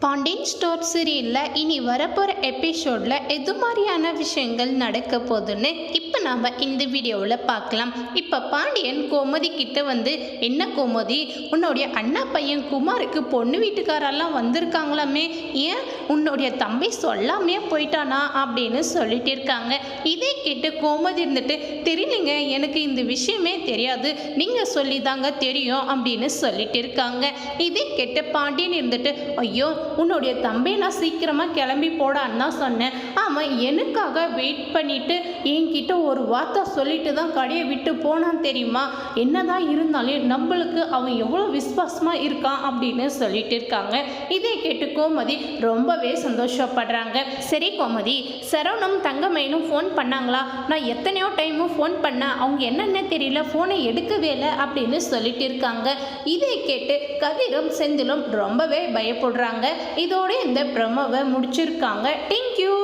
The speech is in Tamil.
பாண்டியன் ஸ்டோர் சீரியலில் இனி வரப்போகிற எபிசோடில் எது மாதிரியான விஷயங்கள் நடக்க போகுதுன்னு இப்போ நாம் இந்த வீடியோவில் பார்க்கலாம். இப்போ பாண்டியன் கோமதி கிட்ட வந்து, என்ன கோமதி, உன்னுடைய அண்ணா பையன் குமாருக்கு பொண்ணு வீட்டுக்காரெல்லாம் வந்திருக்காங்களாமே, ஏன் உன்னுடைய தம்பி சொல்லாமே போயிட்டானா அப்படின்னு சொல்லிட்டு இருக்காங்க. இதே கேட்டு கோமதி இருந்துட்டு, தெரியலைங்க, எனக்கு இந்த விஷயமே தெரியாது, நீங்கள் சொல்லி தாங்க தெரியும் அப்படின்னு சொல்லிட்டு இருக்காங்க. இதே கேட்டு பாண்டியன் இருந்துட்டு, ஐயோ உன்னுடைய தம்பி நான் சீக்கிரமாக கிளம்பி போடான்னு தான் சொன்னேன், அவன் எனக்காக வெயிட் பண்ணிட்டு என்கிட்ட ஒரு வார்த்தை சொல்லிட்டு தான் கடையை விட்டு போனான் தெரியுமா, என்னதான் இருந்தாலும் நம்மளுக்கு அவன் எவ்வளோ விசுவாசமாக இருக்கான் அப்படின்னு சொல்லிட்டு இருக்காங்க. இதை கேட்டு கோமதி ரொம்பவே சந்தோஷப்படுறாங்க. சரி கோமதி, சரவணும் தங்கமயிலும் ஃபோன் பண்ணாங்களா, நான் எத்தனையோ டைமும் ஃபோன் பண்ணேன், அவங்க என்னென்ன தெரியல, ஃபோனை எடுக்கவே இல்லை அப்படின்னு சொல்லிட்டு இருக்காங்க. இதை கேட்டு கதிரும் செந்திலும் ரொம்பவே பயப்படுறாங்க. இதோட இந்த ப்ரோமோவை முடிச்சிருக்காங்க. தேங்க்யூ.